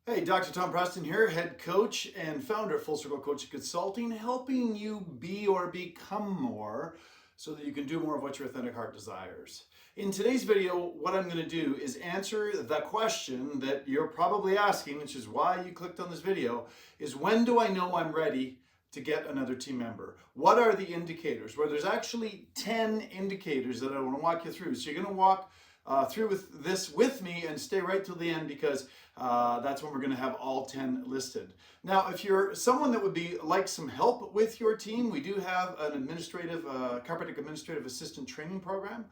Hey, Dr. Tom Preston here, head coach and founder of Full Circle Coaching Consulting, helping you be or become more so that you can do more of what your authentic heart desires. In today's video, what I'm going to do is answer the question that you're probably asking, which is why you clicked on this video, is when do I know I'm ready to get another team member? What are the indicators? Well, there's actually 10 indicators that I want to walk you through. So you're going to walk through with this with me and stay right till the end because that's when we're going to have all 10 listed. Now, if you're someone that would be like some help with your team, we do have an administrative, chiropractic administrative assistant training program.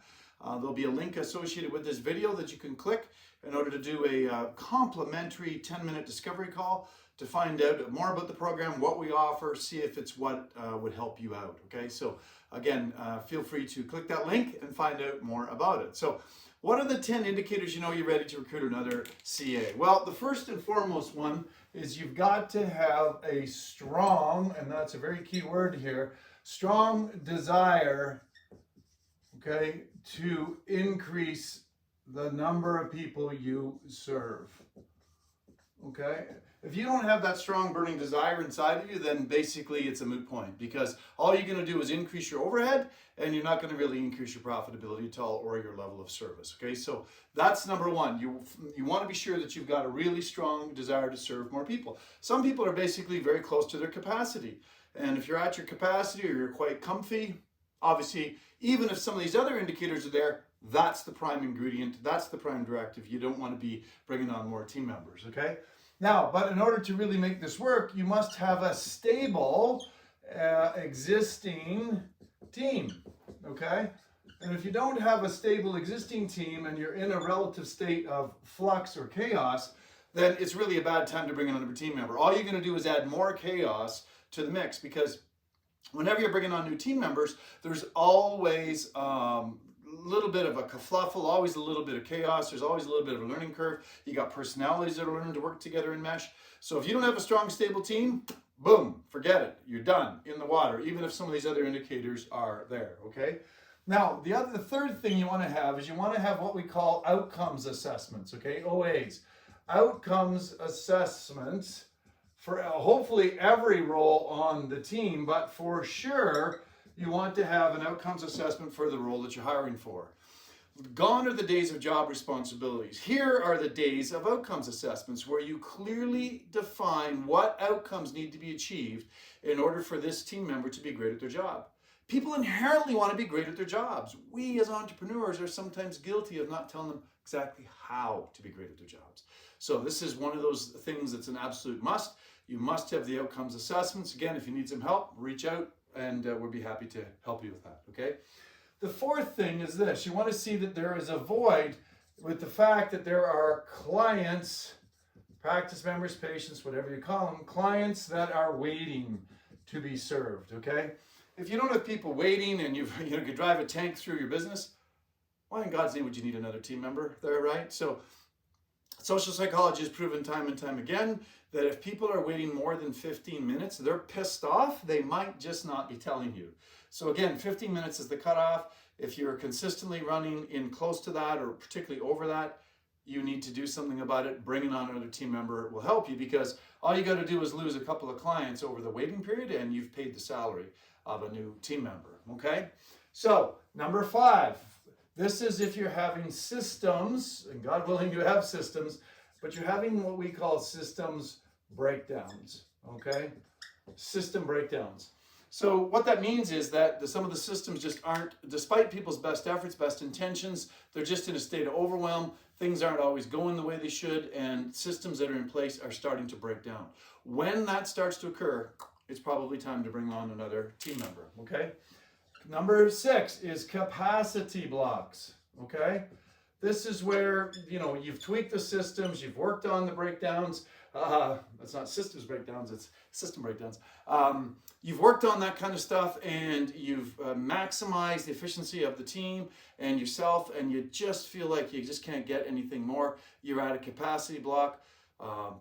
There'll be a link associated with this video that you can click in order to do a complimentary 10-minute discovery call to find out more about the program, what we offer, see if it's what would help you out. Okay, so again, feel free to click that link and find out more about it. So what are the 10 indicators you know you're ready to recruit another CA? Well, the first and foremost one is you've got to have a strong, and that's a very key word here, strong desire, okay, to increase the number of people you serve. Okay? If you don't have that strong burning desire inside of you, then basically it's a moot point because all you're going to do is increase your overhead and you're not going to really increase your profitability at all or your level of service. Okay, so that's number one. You want to be sure that you've got a really strong desire to serve more people. Some people are basically very close to their capacity. And if you're at your capacity or you're quite comfy, obviously, even if some of these other indicators are there, that's the prime ingredient. That's the prime directive. You don't want to be bringing on more team members, okay? Now, but in order to really make this work, you must have a stable existing team, okay? And if you don't have a stable existing team and you're in a relative state of flux or chaos, then it's really a bad time to bring in another team member. All you're going to do is add more chaos to the mix because whenever you're bringing on new team members, there's always little bit of a kerfluffle, always a little bit of chaos. There's always a little bit of a learning curve. You got personalities that are learning to work together and mesh. So if you don't have a strong, stable team, boom, forget it. You're done in the water, even if some of these other indicators are there, okay? Now, the third thing you want to have is you want to have what we call outcomes assessments, okay? OAs. Outcomes assessments for hopefully every role on the team, but for sure, you want to have an outcomes assessment for the role that you're hiring for. Gone are the days of job responsibilities. Here are the days of outcomes assessments where you clearly define what outcomes need to be achieved in order for this team member to be great at their job. People inherently want to be great at their jobs. We as entrepreneurs are sometimes guilty of not telling them exactly how to be great at their jobs. So this is one of those things that's an absolute must. You must have the outcomes assessments. Again, if you need some help, reach out and we'll be happy to help you with that, okay? The fourth thing is this. You want to see that there is a void with the fact that there are clients, practice members, patients, whatever you call them, clients that are waiting to be served, okay? If you don't have people waiting and you could drive a tank through your business, why in God's name would you need another team member there, right? So social psychology has proven time and time again that if people are waiting more than 15 minutes, they're pissed off. They might just not be telling you. So again, 15 minutes is the cutoff. If you're consistently running in close to that or particularly over that, you need to do something about it. Bringing on another team member will help you because all you got to do is lose a couple of clients over the waiting period and you've paid the salary of a new team member, okay? So, number 5. This is if you're having systems, and God willing you have systems, but you're having what we call systems breakdowns, okay? System breakdowns. So what that means is that some of the systems just aren't, despite people's best efforts, best intentions, they're just in a state of overwhelm. Things aren't always going the way they should, and systems that are in place are starting to break down. When that starts to occur, it's probably time to bring on another team member, okay? Number 6 is capacity blocks, okay? This is where, you've tweaked the systems, you've worked on the breakdowns. That's not systems breakdowns, it's system breakdowns. You've worked on that kind of stuff and you've maximized the efficiency of the team and yourself, and you just feel like you just can't get anything more. You're at a capacity block.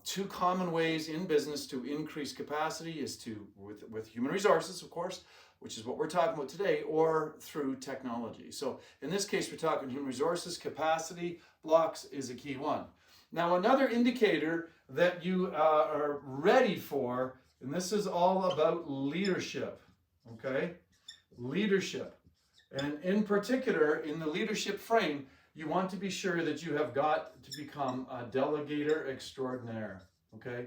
2 common ways in business to increase capacity is with human resources, of course, which is what we're talking about today, or through technology. So in this case, we're talking human resources. Capacity blocks is a key one. Now, another indicator that you are ready for, and this is all about leadership, okay? Leadership. And in particular, in the leadership frame, you want to be sure that you have got to become a delegator extraordinaire, okay?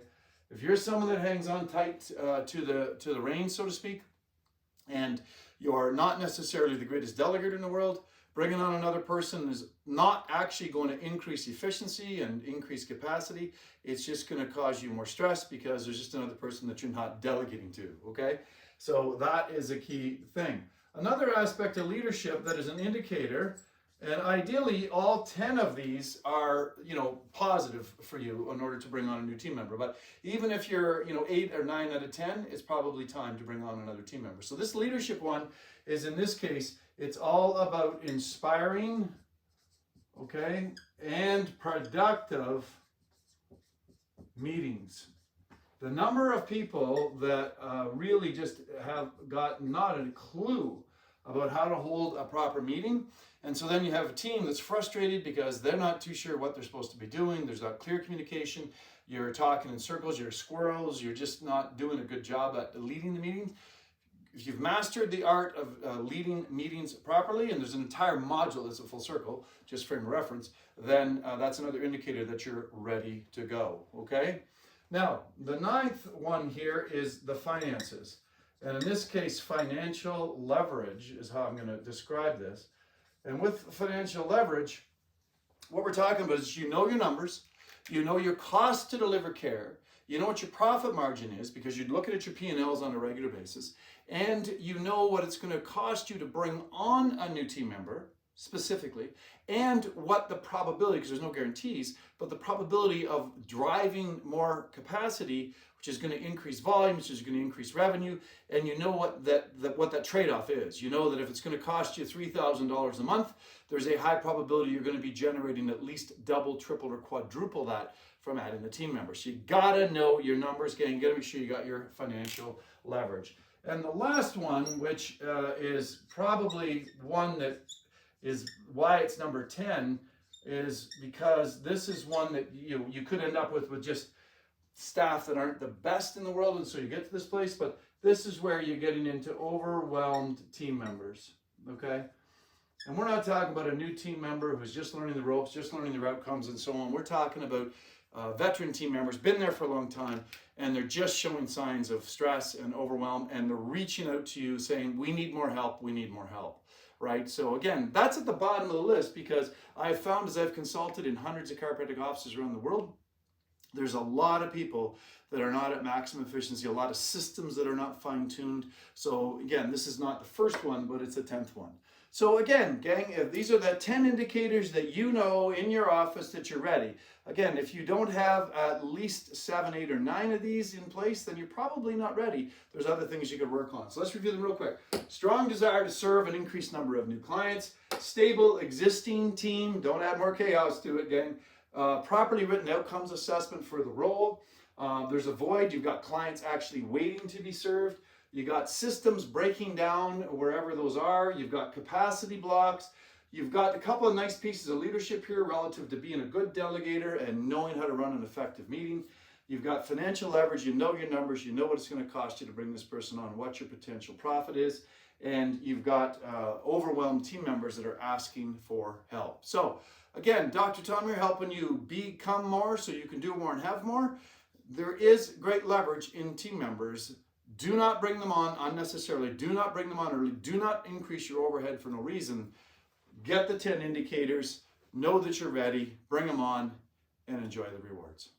If you're someone that hangs on tight to the reins, so to speak, and you're not necessarily the greatest delegator in the world, bringing on another person is not actually going to increase efficiency and increase capacity. It's just going to cause you more stress because there's just another person that you're not delegating to, okay? So that is a key thing. Another aspect of leadership that is an indicator, and ideally all 10 of these are, positive for you in order to bring on a new team member. But even if you're, 8 or 9 out of 10, it's probably time to bring on another team member. So this leadership one is, in this case, it's all about inspiring, okay, and productive meetings. The number of people that really just have got not a clue about how to hold a proper meeting. And so then you have a team that's frustrated because they're not too sure what they're supposed to be doing. There's not clear communication. You're talking in circles. You're squirrels. You're just not doing a good job at leading the meetings. If you've mastered the art of leading meetings properly, and there's an entire module that's a full circle, just frame of reference, then that's another indicator that you're ready to go, okay? Now, the 9th one here is the finances. And in this case, financial leverage is how I'm going to describe this. And with financial leverage, what we're talking about is you know your numbers, you know your cost to deliver care, you know what your profit margin is because you're looking at your P&Ls on a regular basis, and you know what it's going to cost you to bring on a new team member specifically, and what the probability, because there's no guarantees, but the probability of driving more capacity, which is going to increase volume, which is going to increase revenue, and you know what that trade-off is. You know that if it's going to cost you $3,000 a month, there's a high probability you're going to be generating at least double, triple, or quadruple that from adding the team member. So you got to know your numbers, again, you got to make sure you got your financial leverage. And the last one, which is probably one that is why it's number 10, is because this is one that you could end up with just staff that aren't the best in the world, and so you get to this place, but this is where you're getting into overwhelmed team members, okay? And we're not talking about a new team member who's just learning the ropes, just learning their outcomes and so on. We're talking about veteran team members, been there for a long time, and they're just showing signs of stress and overwhelm, and they're reaching out to you saying, we need more help, we need more help. Right? So again, that's at the bottom of the list because I've found as I've consulted in hundreds of chiropractic offices around the world, there's a lot of people that are not at maximum efficiency, a lot of systems that are not fine-tuned. So again, this is not the first one, but it's the 10th one. So again, gang, if these are the 10 indicators that you know in your office that you're ready. Again, if you don't have at least 7, 8, or 9 of these in place, then you're probably not ready. There's other things you could work on. So let's review them real quick. Strong desire to serve an increased number of new clients. Stable existing team. Don't add more chaos to it, gang. Properly written outcomes assessment for the role. There's a void. You've got clients actually waiting to be served. You got systems breaking down wherever those are. You've got capacity blocks. You've got a couple of nice pieces of leadership here relative to being a good delegator and knowing how to run an effective meeting. You've got financial leverage. You know your numbers. You know what it's going to cost you to bring this person on, what your potential profit is. And you've got overwhelmed team members that are asking for help. So again, Dr. Tom here helping you become more so you can do more and have more. There is great leverage in team members. Do not bring them on unnecessarily. Do not bring them on early. Do not increase your overhead for no reason. Get the 10 indicators. Know that you're ready. Bring them on and enjoy the rewards.